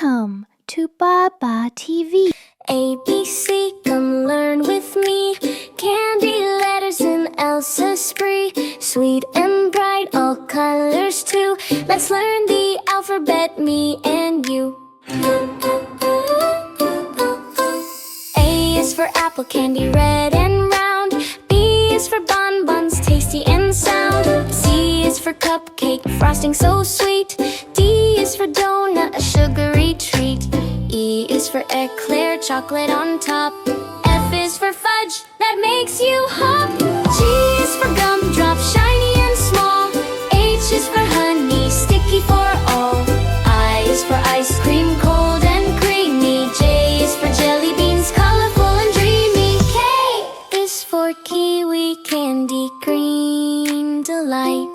Welcome to Baba TV. A, B, C, come learn with me. Candy letters in Elsa spree. Sweet and bright, all colors too. Let's learn the alphabet, me and you. A is for apple candy, red and round. B is for bonbons, tasty and sound. C is for cupcake, frosting so sweet. D is for donut, a sugary treat. E is for eclair, chocolate on top. F is for fudge, that makes you hop. G is for gumdrop, shiny and small. H is for honey, sticky for all. I is for ice cream, cold and creamy. J is for jelly beans, colorful and dreamy. K is for kiwi candy, green delight.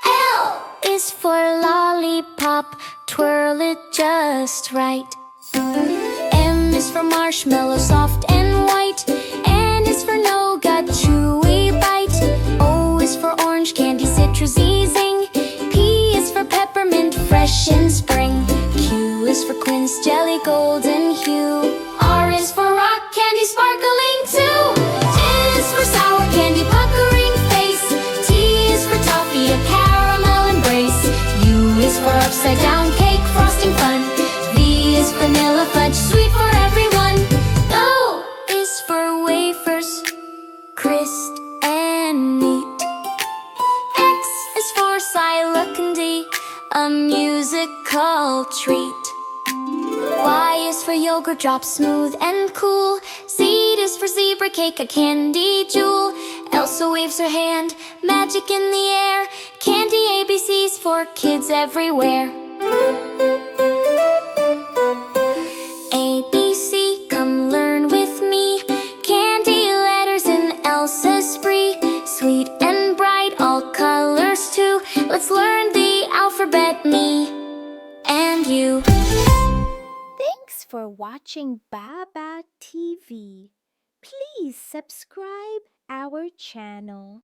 L is for lollipop, twirl it just right. M is for marshmallow, soft and white. N is for nougat, chewy bite. O is for orange candy, citrusy zing. P is for peppermint, fresh in spring. Q is for quince jelly, golden hue. R is for rock candy, sparkling too. N is for sour candy, puckering face. T is for toffee, a caramel embrace. U is for upside down cake, frosting fun. V is vanilla fudge, sweet for everyone. O is for wafers, crisp and neat. X is for candy, a musical treat. Y is for yogurt drop, smooth and cool. Z is for zebra cake, a candy jewel. Elsa waves her hand, magic in the air. Candy ABCs for kids everywhere. A, B, C, come learn with me. Candy letters in Elsa spree. Sweet and bright, all colors too. Let's learn the alphabet, me and you. Thanks for watching Baba TV. Please subscribe our channel.